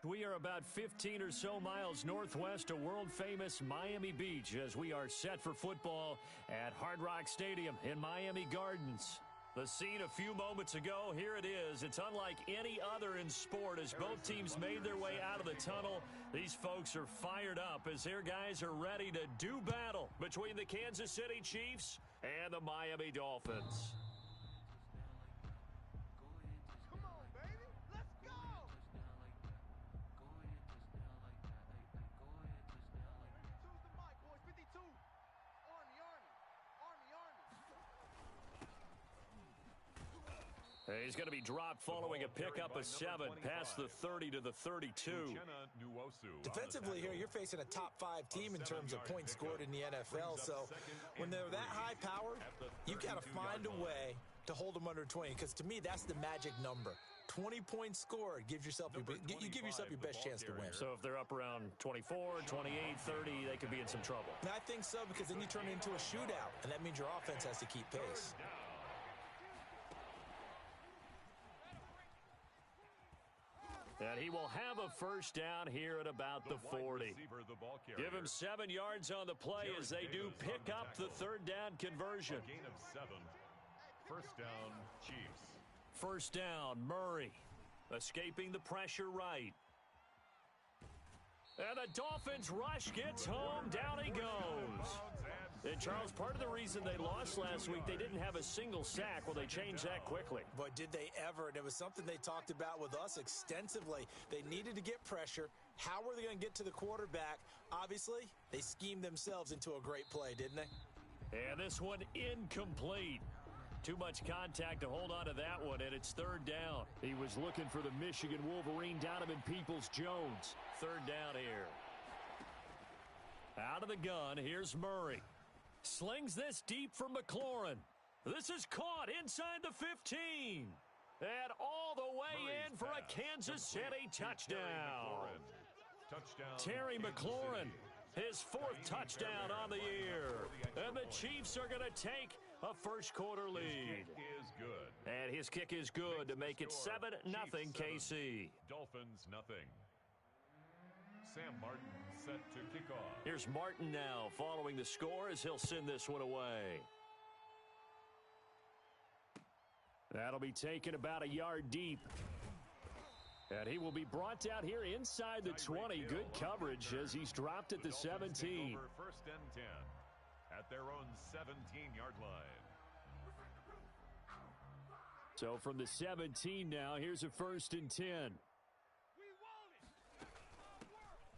We are about 15 or so miles northwest of world-famous Miami Beach as we are set for football at Hard Rock Stadium in Miami Gardens. The scene a few moments ago, here it is. It's unlike any other in sport as both teams made their way out of the tunnel. These folks are fired up as their guys are ready to do battle between the Kansas City Chiefs and the Miami Dolphins. He's going to be dropped following a pickup of 7 past the 30 to the 32. Defensively here, you're facing a top-5 team in terms of points scored in the NFL. So when they're that high-powered, you've got to find a way to hold them under 20. Because to me, that's the magic number. 20 points scored gives yourself you give yourself your best chance to win. So if they're up around 24, 28, 30, they could be in some trouble. And I think so, because then you turn it into a shootout, and that means your offense has to keep pace. And he will have a first down here at about the 40. Give him 7 yards on the play as they do pick up the third down conversion. Gain of 7. First down, Chiefs. First down, Murray. Escaping the pressure right. And the Dolphins rush gets home. Down he goes. And Charles, part of the reason they lost last week, they didn't have a single sack. Well, they changed that quickly. But did they ever? And it was something they talked about with us extensively. They needed to get pressure. How were they going to get to the quarterback? Obviously, they schemed themselves into a great play, didn't they? And this one incomplete. Too much contact to hold on to that one, and it's third down. He was looking for the Michigan Wolverine, Donovan Peoples-Jones. Third down here. Out of the gun, here's Murray. Slings this deep for McLaurin. This is caught inside the 15. And all the way in for a Kansas City touchdown. Terry McLaurin, his 4th touchdown on the year. And the Chiefs are going to take a first-quarter lead. His kick is good. And his kick is good to make it 7-0 KC. Dolphins nothing. Sam Martin set to kick off. Here's Martin now following the score as he'll send this one away. That'll be taken about a yard deep. And he will be brought down here inside the 20. Good coverage as he's dropped at the 17. First and 10 at their own 17-yard line. So from the 17 now, here's a first and 10.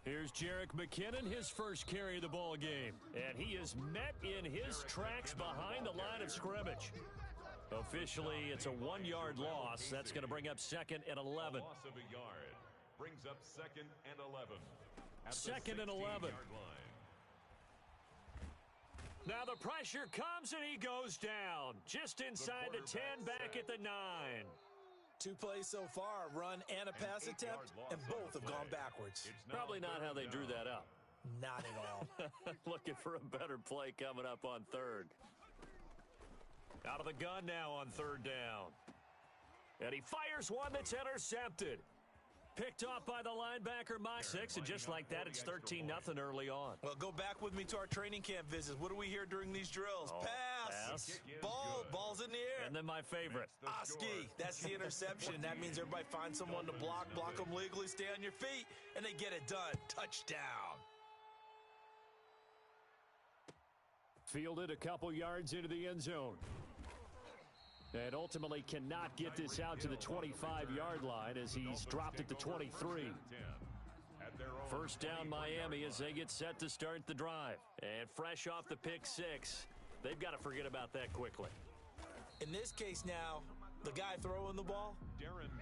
Here's Jerick McKinnon, his first carry of the ball game. And he is met in his tracks behind the line of scrimmage. Officially, it's a 1-yard loss. That's going to bring up 2nd and 11. A loss of a yard brings up 2nd and 11. Second and 11. Now the pressure comes and he goes down. Just inside the 10, back at the 9. 2 plays so far, a run and a pass attempt, and both have gone backwards. Probably not how they drew that up. Not at all. Looking for a better play coming up on third. Out of the gun now on third down. And he fires one that's intercepted. Picked off by the linebacker, Mach 6, and just like that, it's 13-0 early on. Well, go back with me to our training camp visits. What do we hear during these drills? Pass. Ball's in the air. And then my favorite. Oski, that's the interception. That means everybody finds someone to block them legally, stay on your feet, and they get it done. Touchdown. Fielded a couple yards into the end zone. And ultimately cannot get this out to the 25-yard line as he's dropped at the 23. First down Miami as they get set to start the drive. And fresh off the pick 6, they've got to forget about that quickly. In this case now, the guy throwing the ball,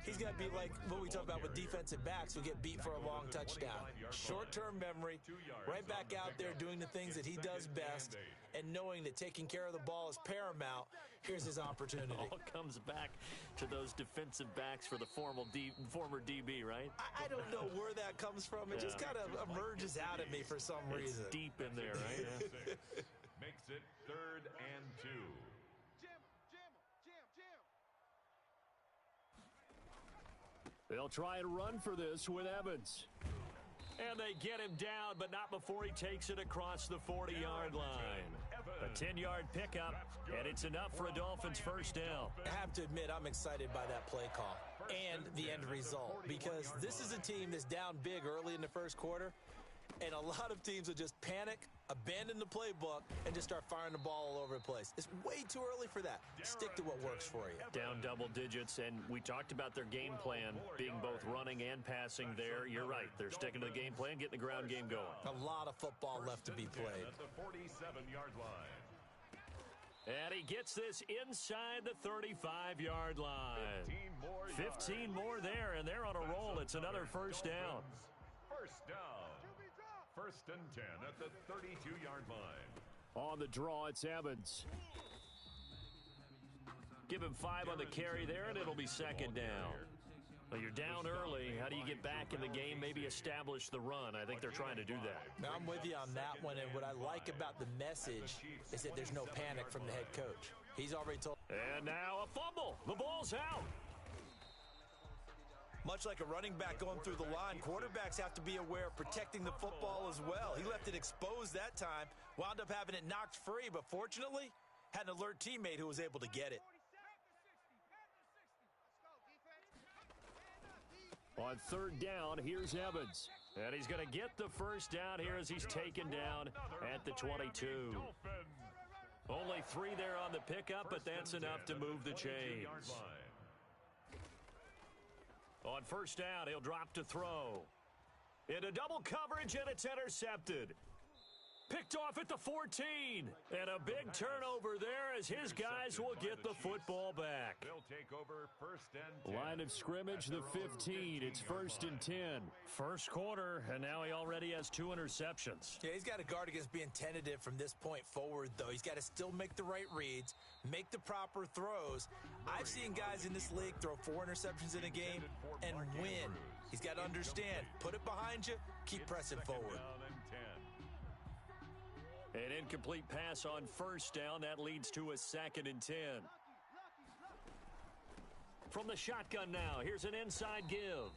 he's got to be like what we talk about with defensive backs who get beat for a long touchdown. Short-term memory, right back out there doing the things that he does best, and knowing that taking care of the ball is paramount. Here's his opportunity. All comes back to those defensive backs for the former DB, right? I don't know where that comes from. It just kind of emerges out at me for some reason. It's deep in there, right? Makes it 3rd and 2. They'll try and run for this with Evans. And they get him down, but not before he takes it across the 40-yard line. A 10-yard pickup, and it's enough for a Dolphins first down. I have to admit, I'm excited by that play call and the end result, because this is a team that's down big early in the first quarter, and a lot of teams will just panic, abandon the playbook, and just start firing the ball all over the place. It's way too early for that. Stick to what works for you. Down double digits, and we talked about their game plan being both running and passing there. You're right. They're sticking to the game plan, getting the ground game going. A lot of football left to be played. At the 47-yard line. And he gets this inside the 35-yard line. 15 more there, and they're on a roll. It's another first down. First down. First and 10 at the 32-yard line. On the draw, it's Evans. Give him 5 on the carry there, and it'll be second down. Well, you're down early. How do you get back in the game, maybe establish the run? I think they're trying to do that. Now, I'm with you on that one, and what I like about the message is that there's no panic from the head coach. He's already told. And now a fumble. The ball's out. Much like a running back going through the line, quarterbacks have to be aware of protecting the football as well. He left it exposed that time, wound up having it knocked free, but fortunately, had an alert teammate who was able to get it. On third down, here's Evans. And he's going to get the first down here as he's taken down at the 22. Only 3 there on the pickup, but that's enough to move the chains. On first down, he'll drop to throw. Into double coverage, and it's intercepted. Picked off at the 14. And a big turnover there as his guys will get the football back. They'll take over first and 10. Line of scrimmage, the 15. It's first and 10. First quarter, and now he already has 2 interceptions. Yeah, he's got to guard against being tentative from this point forward, though. He's got to still make the right reads, make the proper throws. I've seen guys in this league throw 4 interceptions in a game and win. He's got to understand, put it behind you, keep pressing forward. An incomplete pass on first down. That leads to a second and 10. From the shotgun now, here's an inside give.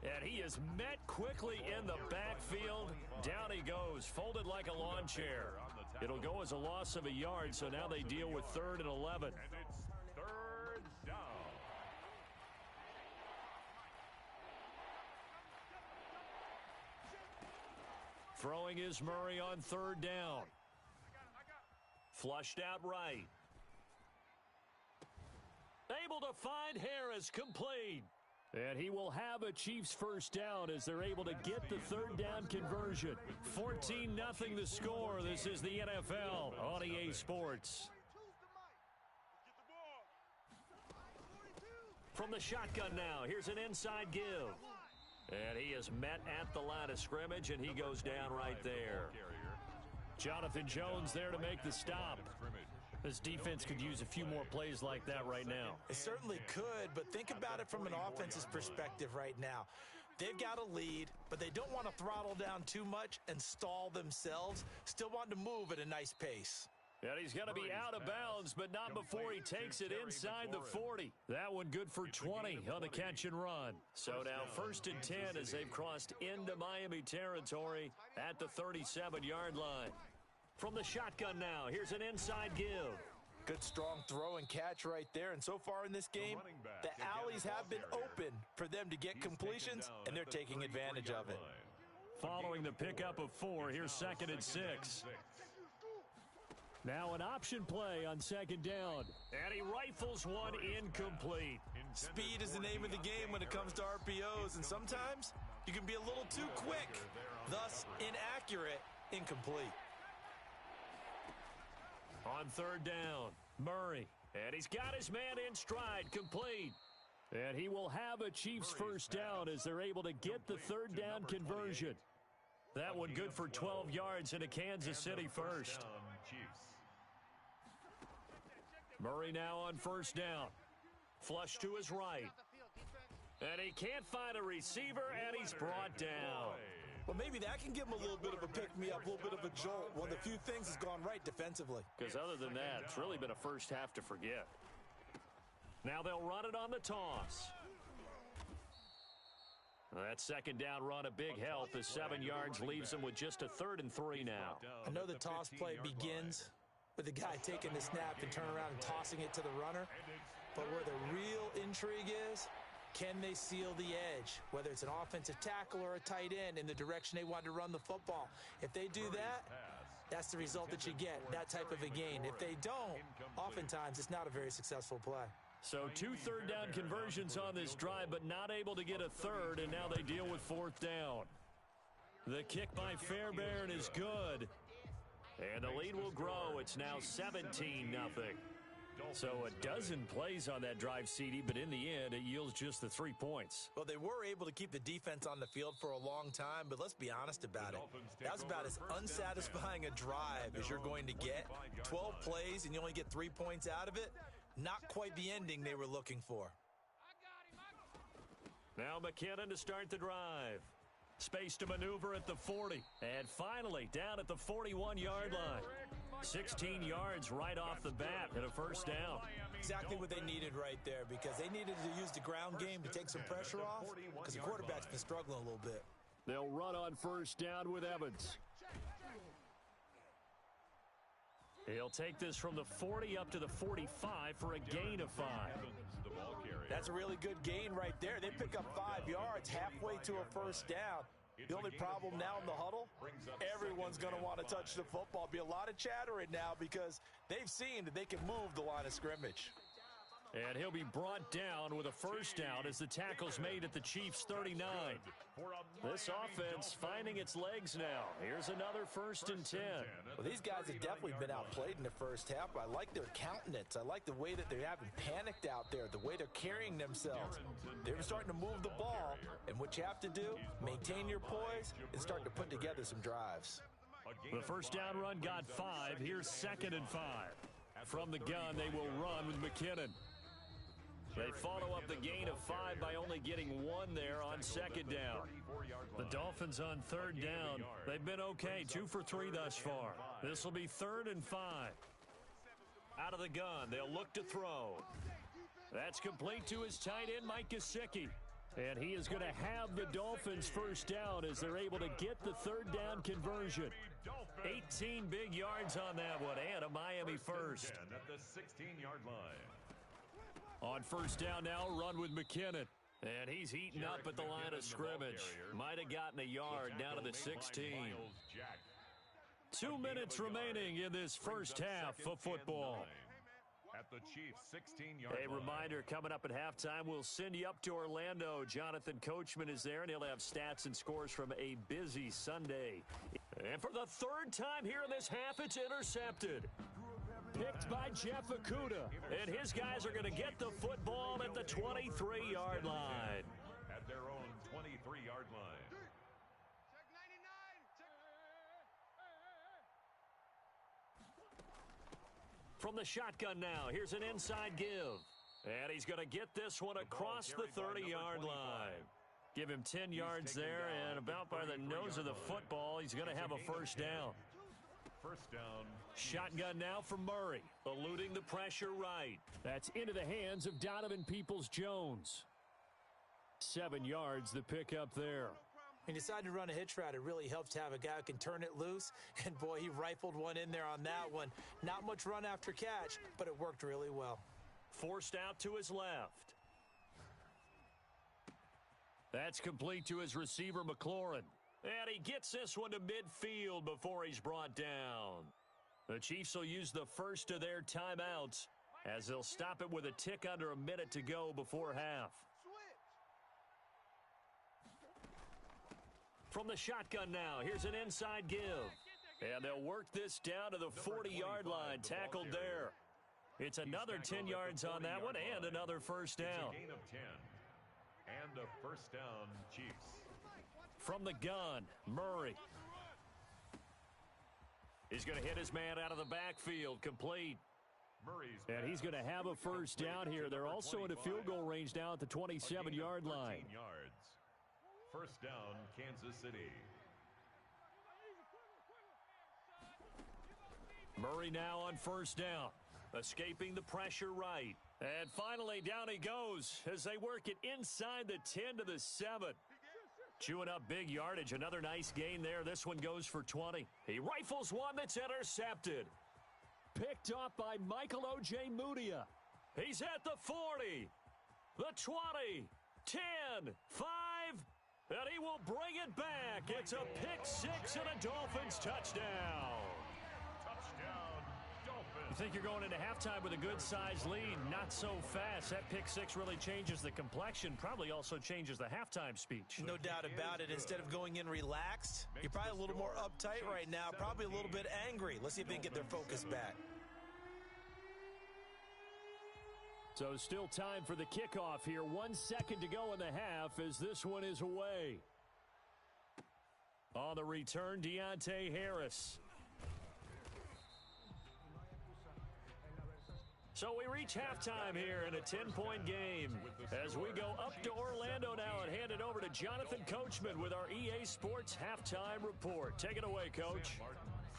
And he is met quickly in the backfield. Down he goes, folded like a lawn chair. It'll go as a loss of a yard, so now they deal with 3rd and 11. And it's 3rd down. Throwing is Murray on 3rd down. Flushed out right. Able to find Harris, complete. And he will have a Chiefs first down as they're able to get the 3rd down conversion. 14-0 the score. This is the NFL on EA Sports. From the shotgun now, here's an inside give. And he is met at the line of scrimmage, and he goes down right there. Jonathan Jones there to make the stop. This defense could use a few more plays like that right now. It certainly could, but think about it from an offense's perspective right now. They've got a lead, but they don't want to throttle down too much and stall themselves. Still want to move at a nice pace. And he's going to be out of bounds, but not before he takes it inside the 40. That one good for 20 on the catch and run. So now 1st and 10 as they've crossed into Miami territory at the 37-yard line. From the shotgun now, here's an inside give. Good strong throw and catch right there. And so far in this game, the alleys have been open for them to get completions, and they're taking advantage of it. Following the pickup of 4, here's 2nd and 6. Now an option play on 2nd down. And he rifles one incomplete. Speed is the name of the game when it comes to RPOs, and sometimes you can be a little too quick, thus inaccurate, incomplete. On 3rd down, Murray. And he's got his man in stride, complete. And he will have a Chiefs first down as they're able to get the 3rd down conversion. That one good for 12 yards and a Kansas City first. Murray now on 1st down. Flush to his right. And he can't find a receiver, and he's brought down. Well, maybe that can give him a little bit of a pick-me-up, a little bit of a jolt. One of the few things has gone right defensively. Because other than that, it's really been a first half to forget. Now they'll run it on the toss. That second down run a big help as 7 yards leaves them with just a 3rd and 3 now. I know the toss play begins with the guy taking the snap and turn around and tossing it to the runner. But where the real intrigue is, can they seal the edge, whether it's an offensive tackle or a tight end in the direction they want to run the football? If they do that, that's the result that you get, that type of a gain. If they don't, oftentimes it's not a very successful play. So 2 third-down conversions on this drive, but not able to get a third, and now they deal with 4th down. The kick by Fairbairn is good, and the lead will grow. It's now 17-0. So a dozen plays on that drive, CD, but in the end, it yields just the 3 points. Well, they were able to keep the defense on the field for a long time, but let's be honest about it. That was about as unsatisfying a drive as you're going to get. 12 plays and you only get 3 points out of it. Not quite the ending they were looking for. Now McKinnon to start the drive. Space to maneuver at the 40. And finally, down at the 41-yard line. 16 yards right off the bat and a 1st down. Exactly what they needed right there, because they needed to use the ground game to take some pressure off, because the quarterback's been struggling a little bit. They'll run on 1st down with Evans. He'll take this from the 40 up to the 45 for a gain of 5. That's a really good gain right there. They pick up 5 yards halfway to a 1st down. The only problem now in the huddle, everyone's going to want to touch the football. Be a lot of chattering now because they've seen that they can move the line of scrimmage. And he'll be brought down with a 1st down as the tackle's made at the Chiefs' 39. This offense finding its legs now. Here's another 1st and 10. Well, these guys have definitely been outplayed in the first half. I like their countenance. I like the way that they haven't panicked out there, the way they're carrying themselves. They're starting to move the ball, and what you have to do, maintain your poise and start to put together some drives. The 1st down run got 5. Here's 2nd and 5. From the gun, they will run with McKinnon. They follow up the gain of 5 by only getting 1 there on 2nd down. The Dolphins on 3rd down. They've been okay, 2 for 3 thus far. This will be 3rd and 5. Out of the gun, they'll look to throw. That's complete to his tight end, Mike Gesicki. And he is going to have the Dolphins 1st down as they're able to get the 3rd down conversion. 18 big yards on that one, and a Miami 1st. At the 16-yard line. On 1st down now, run with McKinnon. And he's heating up at the line of scrimmage. Might have gotten a yard down to the 16. 2 minutes remaining in this first half of football. At the Chiefs' 16-yard line. A reminder, coming up at halftime, we'll send you up to Orlando. Jonathan Coachman is there, and he'll have stats and scores from a busy Sunday. And for the 3rd time here in this half, it's intercepted. Picked by Jeff Okudah, and his guys are going to get the football at the 23-yard line. At their own 23-yard line. From the shotgun now, here's an inside give. And he's going to get this one across the 30-yard line. Give him 10 yards there, and about by the nose of the football, he's going to have a 1st down. 1st down. Shotgun now for Murray, eluding the pressure right. That's into the hands of Donovan Peoples-Jones. 7 yards, the pickup there. He decided to run a hitch route. It really helps to have a guy who can turn it loose. And, boy, he rifled one in there on that one. Not much run after catch, but it worked really well. Forced out to his left. That's complete to his receiver, McLaurin. And he gets this one to midfield before he's brought down. The Chiefs will use the first of their timeouts as they'll stop it with a tick under a minute to go before half. From the shotgun now, here's an inside give. And they'll work this down to the 40-yard line, tackled there. It's another 10 yards on that one and another 1st down. Gain of 10. And a 1st down, Chiefs. From the gun, Murray. He's going to hit his man out of the backfield, complete. And he's going to have a 1st down here. They're also into field goal range now at the 27-yard line. 1st down, Kansas City. Murray now on 1st down, escaping the pressure right. And finally, down he goes as they work it inside the 10 to the 7. Chewing up big yardage. Another nice gain there. This one goes for 20. He rifles one that's intercepted. Picked off by Michael O.J. Mudia. He's at the 40, the 20, 10, 5, and he will bring it back. It's a pick six and a Dolphins touchdown. You think you're going into halftime with a good-sized lead. Not so fast. That pick six really changes the complexion, probably also changes the halftime speech. No doubt about it. Instead of going in relaxed, you're probably a little more uptight right now, probably a little bit angry. Let's see if they can get their focus back. So still time for the kickoff here. 1 second to go in the half as this one is away. On the return, Deontay Harris. So we reach halftime here in a 10-point game as we go up to Orlando now and hand it over to Jonathan Coachman with our EA Sports Halftime Report. Take it away, Coach.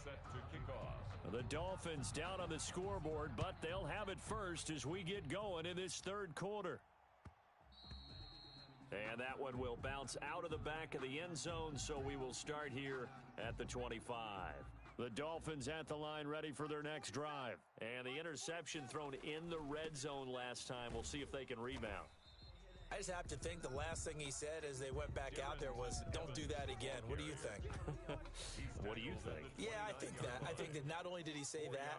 Set to kick off. The Dolphins down on the scoreboard, but they'll have it first as we get going in this third quarter. And that one will bounce out of the back of the end zone, so we will start here at the 25. The Dolphins at the line ready for their next drive. And the interception thrown in the red zone last time. We'll see if they can rebound. I just have to think the last thing he said as they went back out there was, don't do that again. What do you think? What do you think? Yeah, I think that. I think that not only did he say that,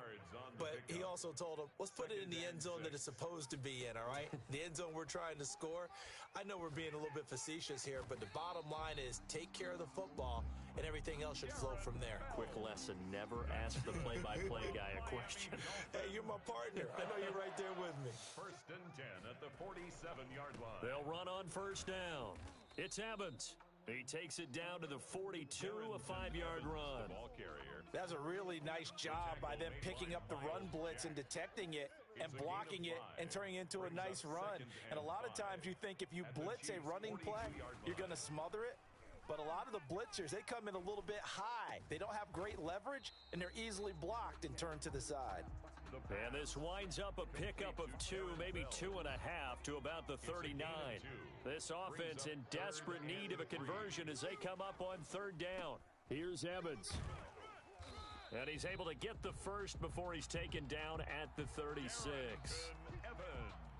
but he also told him, let's put it in the end zone that it's supposed to be in, all right? The end zone we're trying to score. I know we're being a little bit facetious here, but the bottom line is take care of the football, and everything else should flow from there. Quick lesson, never ask the play-by-play guy a question. Hey, you're my partner. I know you're right there with me. First and 10 at the 47-yard line. They'll run on first down. It's Evans. He takes it down to the 42, a 5-yard run. Ball carrier. That's a really nice job by them picking up the run blitz and detecting it and blocking it and turning it into a nice run. And a lot of times you think if you blitz a running play, you're going to smother it. But a lot of the blitzers, they come in a little bit high. They don't have great leverage, and they're easily blocked and turned to the side. And this winds up a pickup of 2, maybe 2.5 to about the 39. This offense in desperate need of a conversion as they come up on third down. Here's Evans. And he's able to get the first before he's taken down at the 36.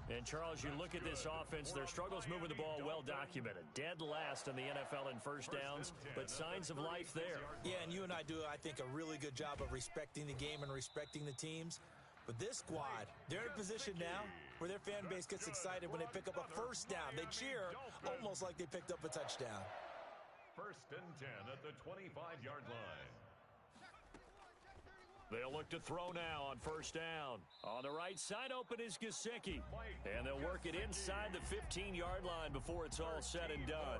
And, Charles, you look at this offense, their struggles moving the ball well documented. Dead last in the NFL in first downs, but signs of life there. Yeah, and you and I do, I think, a really good job of respecting the game and respecting the teams. But this squad, they're in a position now where their fan base gets excited when they pick up a first down. They cheer almost like they picked up a touchdown. First and 10 at the 25-yard line. They'll look to throw now on first down. On the right side open is Gesicki. And they'll work it inside the 15-yard line before it's all said and done.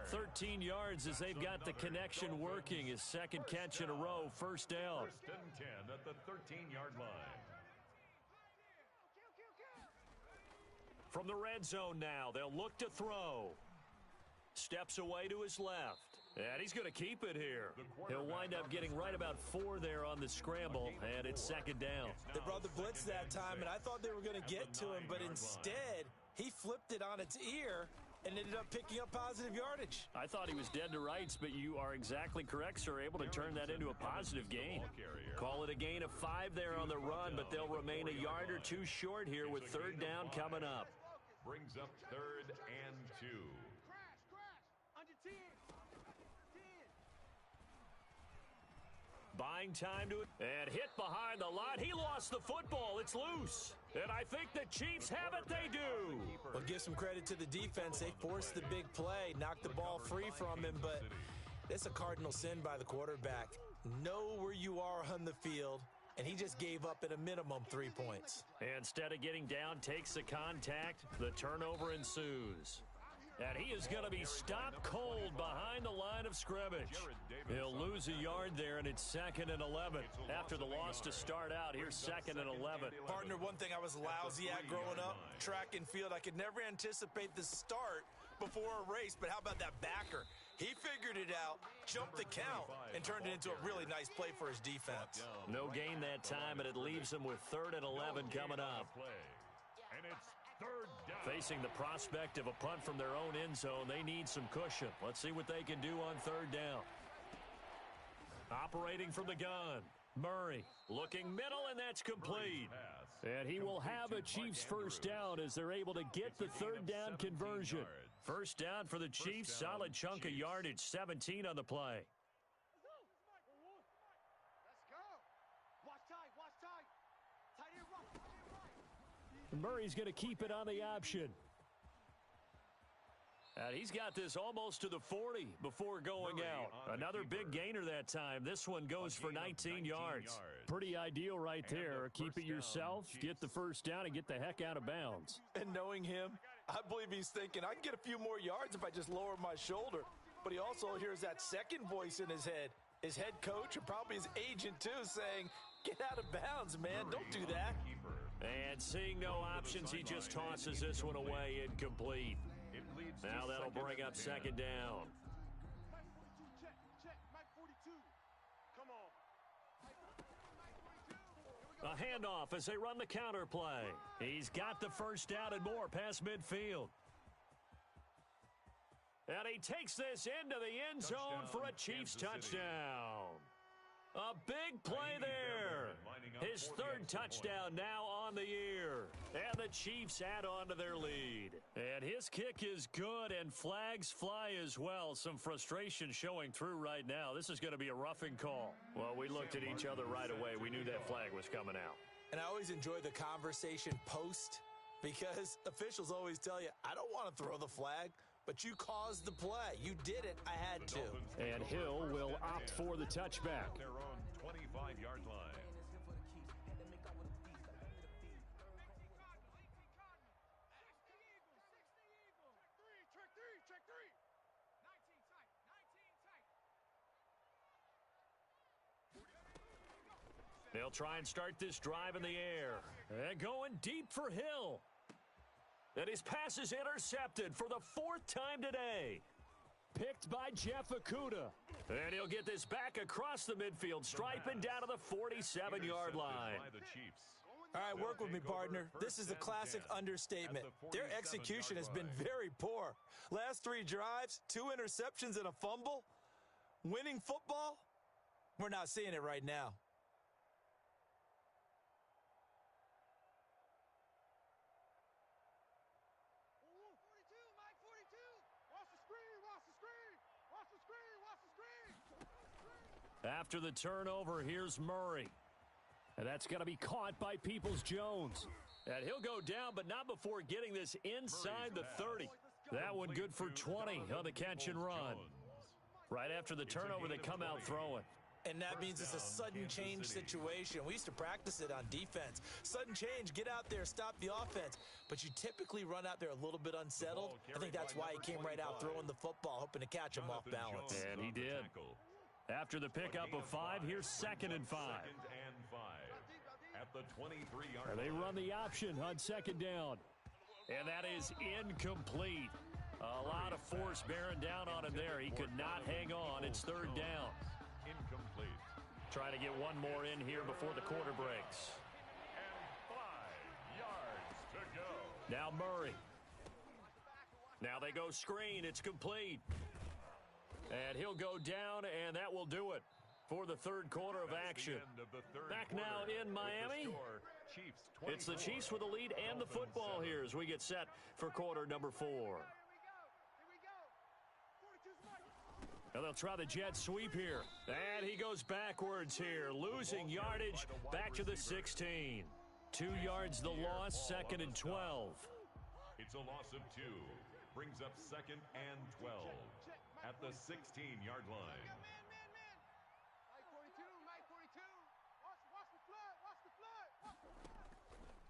13 yards as they've got the connection working. His second catch in a row, first down. First and 10 at the 13-yard line. From the red zone now, they'll look to throw. Steps away to his left. And he's going to keep it here. He'll wind up getting right about 4 there on the scramble, and it's second down. They brought the blitz that time, and I thought they were going to get to him, but instead, he flipped it on its ear and ended up picking up positive yardage. I thought he was dead to rights, but you are exactly correct, sir. Able to turn that into a positive gain. Call it a gain of 5 there on the run, but they'll remain a yard or 2 short here with third down coming up. Brings up third and 2. Buying time to it, and hit behind the line. He lost the football. It's loose. And I think the Chiefs have it. They do. Well, give some credit to the defense. They forced the big play, knocked the ball free from him, but it's a cardinal sin by the quarterback. Know where you are on the field, and he just gave up at a minimum 3 points. Instead of getting down, takes the contact. The turnover ensues. And he is going to be stopped cold behind the line of scrimmage. He'll lose a yard there, and it's second and 11. After the loss to start out, here's second and 11. Partner, one thing I was lousy at growing up, track and field, I could never anticipate the start before a race, but how about that backer? He figured it out, jumped the count, and turned it into a really nice play for his defense. No gain that time, and it leaves him with third and 11 coming up. And it's Third down. Facing the prospect of a punt from their own end zone, they need some cushion. Let's see what they can do on third down. Operating from the gun, Murray looking middle, and that's complete. And he will have a Chiefs first down as they're able to get the third down conversion. First down for the Chiefs, solid chunk of yardage, 17 on the play. Murray's going to keep it on the option. And he's got this almost to the 40 before going out. Another big gainer that time. This one goes for 19 yards. Pretty ideal right there. Keep it yourself, get the first down, and get the heck out of bounds. And knowing him, I believe he's thinking, I can get a few more yards if I just lower my shoulder. But he also hears that second voice in his head, his head coach and probably his agent too, saying, get out of bounds, man. Don't do that. And seeing no options, he just tosses this one away, incomplete. Now that'll bring up second down. A handoff as they run the counter play. He's got the first down and more past midfield. And he takes this into the end zone for a Chiefs touchdown. A big play there. His third touchdown now on the year. And the Chiefs add on to their lead. And his kick is good, and flags fly as well. Some frustration showing through right now. This is going to be a roughing call. Well, we looked at each other right away. We knew that flag was coming out. And I always enjoy the conversation post, because officials always tell you, I don't want to throw the flag, but you caused the play. You did it. I had to. And Hill will opt for the touchback. Their own 25-yard line. They'll try and start this drive in the air. And going deep for Hill. And his pass is intercepted for the fourth time today. Picked by Jeff Okudah. And he'll get this back across the midfield stripe and down to the 47-yard line. All right, work with me, partner. This is a classic understatement. Their execution has been very poor. Last 3 drives, 2 interceptions and a fumble. Winning football? We're not seeing it right now. After the turnover, here's Murray. And that's going to be caught by Peoples-Jones. And he'll go down, but not before getting this inside the 30. That one good for 20 on the catch and run. Right after the turnover, they come out throwing. And that means it's a sudden change situation. We used to practice it on defense. Sudden change, get out there, stop the offense. But you typically run out there a little bit unsettled. I think that's why he came right out throwing the football, hoping to catch him off balance. And he did. After the pickup of 5, here's 2nd and 5. At the 23-yard line. They run the option on 2nd down. And that is incomplete. A lot of force bearing down on him there. He could not hang on. It's 3rd down. Incomplete. Trying to get one more in here before the quarter breaks. And 5 yards to go. Now Murray. Now they go screen. It's complete. And he'll go down, and that will do it for the 3rd quarter of action. Back now in Miami. It's the Chiefs with the lead and the football here as we get set for quarter number 4. Now they'll try the jet sweep here. And he goes backwards here, losing yardage back to the 16. 2 yards the loss, 2nd and 12. It's a loss of 2. Brings up 2nd and 12 at the 16-yard line.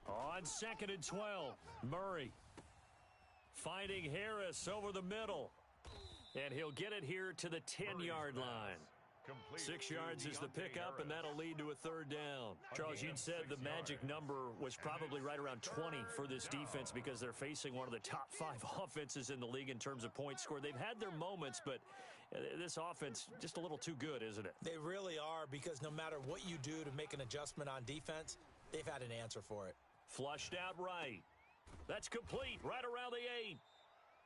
On 2nd and 12, Murray finding Harris over the middle. And he'll get it here to the 10-yard line. 6 yards is the pickup, and that'll lead to a 3rd down. Charles, you'd said the magic number was probably right around 20 for this defense because they're facing one of the top 5 offenses in the league in terms of points scored. They've had their moments, but this offense just a little too good, isn't it? They really are, because no matter what you do to make an adjustment on defense, they've had an answer for it. Flushed out right. That's complete right around the 8.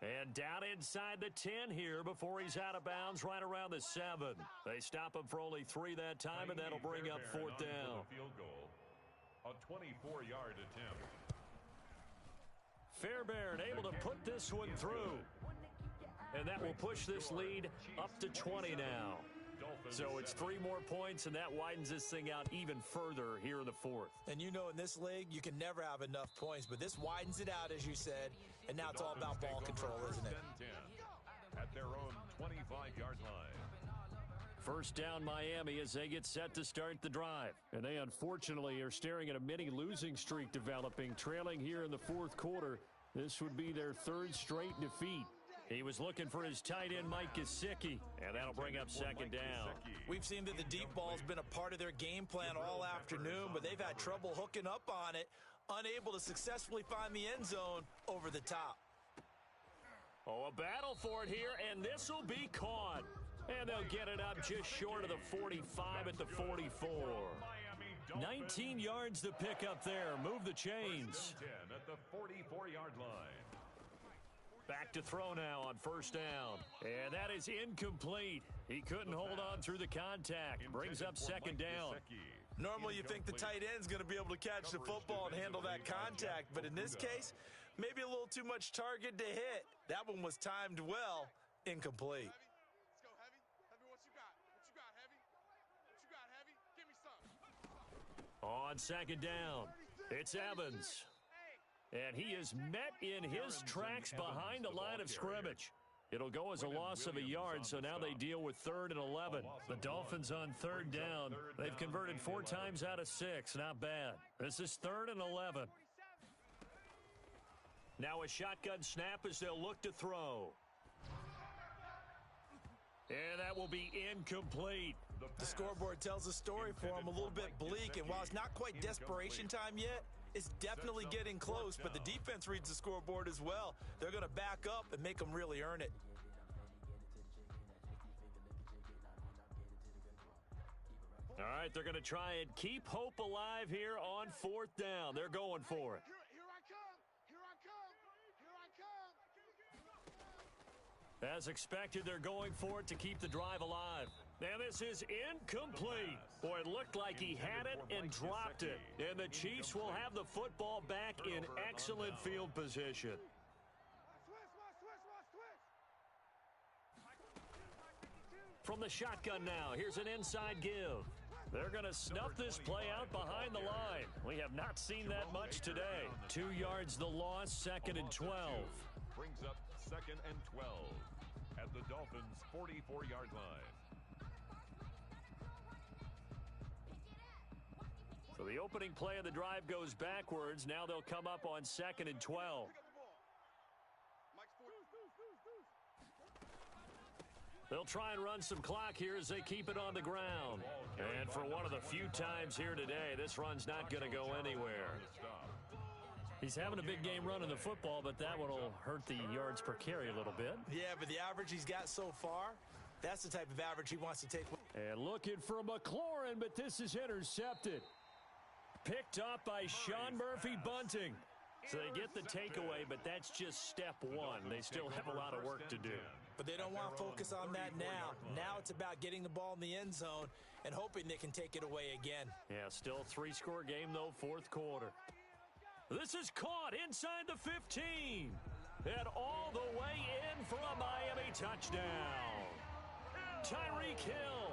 And down inside the 10 here before he's out of bounds right around the 7. They stop him for only 3 that time, and that'll bring up 4th down. Field goal, a 24-yard attempt. Fairbairn able to put this one through. And that will push this lead up to 20 now. So it's 3 more points, and that widens this thing out even further here in the 4th. And you know in this league, you can never have enough points, but this widens it out, as you said, and now it's all about ball control, isn't it? At their own 25-yard line. First down Miami as they get set to start the drive. And they unfortunately are staring at a mini losing streak developing, trailing here in the 4th quarter. This would be their 3rd straight defeat. He was looking for his tight end, Mike Gesicki, and that'll bring up 2nd down. We've seen that the deep ball's been a part of their game plan all afternoon, but they've had trouble hooking up on it, unable to successfully find the end zone over the top. Oh, a battle for it here, and this will be caught. And they'll get it up just short of the 45 at the 44. 19 yards to pick up there. Move the chains. 10 at the 44-yard line. Back to throw now on 1st down. And that is incomplete. He couldn't hold on through the contact. Brings up 2nd down. Normally you think the tight end's going to be able to catch the football and handle that contact, but in this case, maybe a little too much target to hit. That one was timed well, incomplete. Let's go, Heavy. Heavy, what you got? What you got, Heavy? What you got, Heavy? Give me some. On 2nd down, it's Evans. And he is met in his tracks behind the line of scrimmage. It'll go as a loss of a yard, so now they deal with 3rd and 11. The Dolphins on 3rd down. They've converted 4 times out of 6. Not bad. This is 3rd and 11. Now a shotgun snap as they'll look to throw. And that will be incomplete. The scoreboard tells a story for him, a little bit bleak, and while it's not quite desperation time yet, it's definitely getting close, but the defense reads the scoreboard as well. They're going to back up and make them really earn it. All right, they're going to try and keep hope alive here on 4th down. They're going for it. Here I come. Here I come. Here I come. As expected, they're going for it to keep the drive alive. And this is incomplete. Boy, it looked like he had it and dropped it. And the Chiefs will have the football back in excellent field position. From the shotgun now, here's an inside give. They're going to snuff this play out behind the line. We have not seen that much today. 2 yards the loss, 2nd and 12. Brings up 2nd and 12 at the Dolphins' 44-yard line. So the opening play of the drive goes backwards. Now they'll come up on 2nd and 12. They'll try and run some clock here as they keep it on the ground. And for one of the few times here today, this run's not going to go anywhere. He's having a big game running the football, but that one will hurt the yards per carry a little bit. Yeah, but the average he's got so far, that's the type of average he wants to take. And looking for McLaurin, but this is intercepted. Picked up by Sean Murphy Bunting. So they get the takeaway, but that's just step one. They still have a lot of work to do. But they don't want to focus on that now. Now it's about getting the ball in the end zone and hoping they can take it away again. Yeah, still 3-score game, though, 4th quarter. This is caught inside the 15. And all the way in for a Miami touchdown. Tyreek Hill,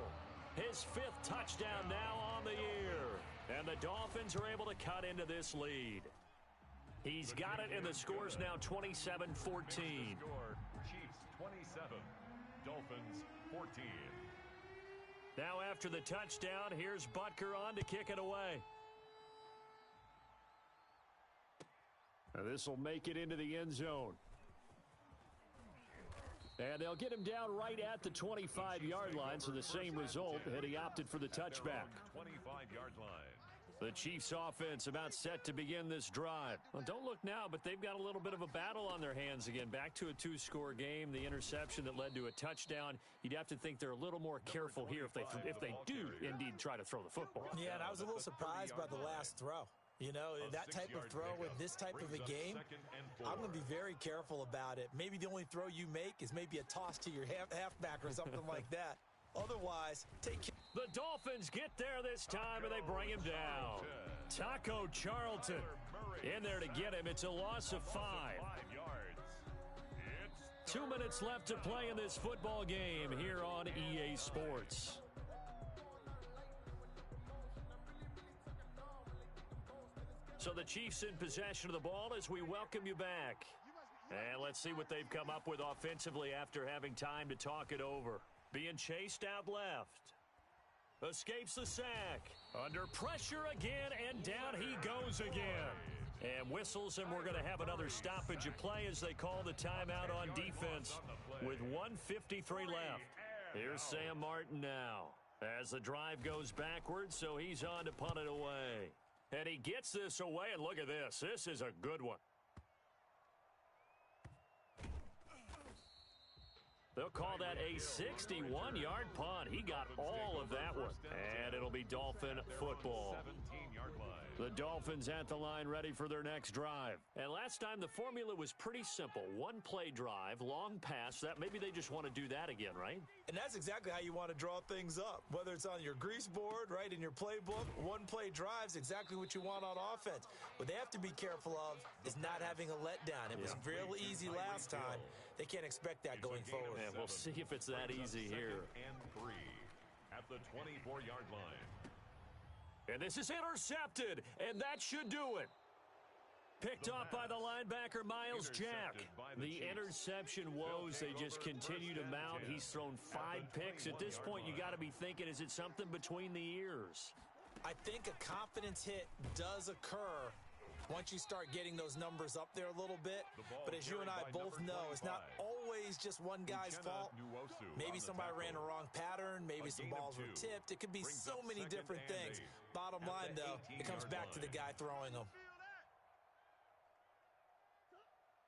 his 5th touchdown now on the year. And the Dolphins are able to cut into this lead. He's got it, and the score's now 27-14. Chiefs 27, Dolphins 14. Now after the touchdown, here's Butker on to kick it away. This will make it into the end zone. And they'll get him down right at the 25-yard line, so the same result, and he opted for the touchback. 25-yard line. The Chiefs offense about set to begin this drive. Well, don't look now, but they've got a little bit of a battle on their hands again. Back to a 2-score game. The interception that led to a touchdown. You'd have to think they're a little more careful here if they do indeed try to throw the football. Yeah, and I was a little surprised by the last throw. You know, that type of throw in this type of a game, I'm going to be very careful about it. Maybe the only throw you make is maybe a toss to your halfback or something like that. Otherwise, take care. The Dolphins get there this time, and they bring him down. Taco Charlton in there to get him. It's a loss of 5. 2 minutes left to play in this football game here on EA Sports. So the Chiefs in possession of the ball as we welcome you back. And let's see what they've come up with offensively after having time to talk it over. Being chased out left. Escapes the sack. Under pressure again, and down he goes again. And whistles, and we're going to have another stoppage of play as they call the timeout on defense with 1:53 left. Here's Sam Martin now as the drive goes backwards, so he's on to punt it away. And he gets this away, and look at this. This is a good one. They'll call that a 61-yard punt. He got all of that one. And it'll be Dolphin football. The Dolphins at the line ready for their next drive. And last time the formula was pretty simple. One-play drive, long pass. That maybe they just want to do that again, right? And that's exactly how you want to draw things up. Whether it's on your grease board, right, in your playbook, one-play drive's exactly what you want on offense. What they have to be careful of is not having a letdown. It was real easy last time. They can't expect that going forward. And we'll see if it's that easy here. And 3 at the 24-yard line. And this is intercepted, and that should do it. Picked off by the linebacker, Miles Jack. The interception woes, they just continue to mount. He's thrown 5 picks. At this point, you got to be thinking, is it something between the ears? I think a confidence hit does occur once you start getting those numbers up there a little bit. But as you and I both know, it's not always just one guy's fault. Maybe somebody ran a wrong pattern. Maybe some balls were tipped. It could be so many different things. Bottom line, though, it comes back to the guy throwing them.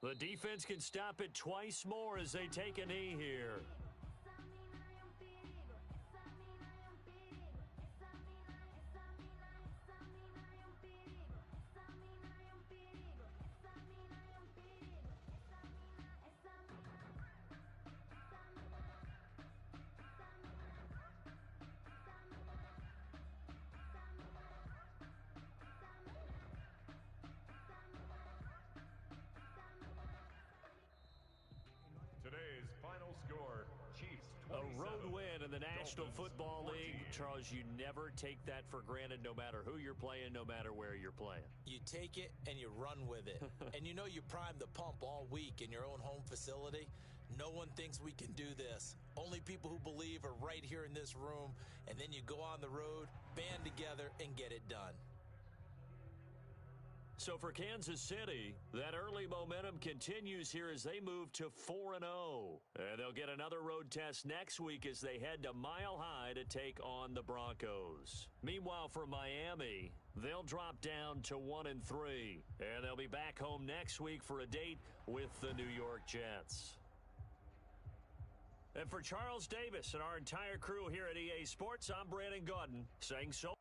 The defense can stop it twice more as they take a knee here. Today's final score, Chiefs 27. A road win in the National Football League. Charles, you never take that for granted no matter who you're playing, no matter where you're playing. You take it and you run with it. And you know you primed the pump all week in your own home facility. No one thinks we can do this. Only people who believe are right here in this room. And then you go on the road, band together, and get it done. So for Kansas City, that early momentum continues here as they move to 4-0. And they'll get another road test next week as they head to Mile High to take on the Broncos. Meanwhile, for Miami, they'll drop down to 1-3. And they'll be back home next week for a date with the New York Jets. And for Charles Davis and our entire crew here at EA Sports, I'm Brandon Gaudin saying so.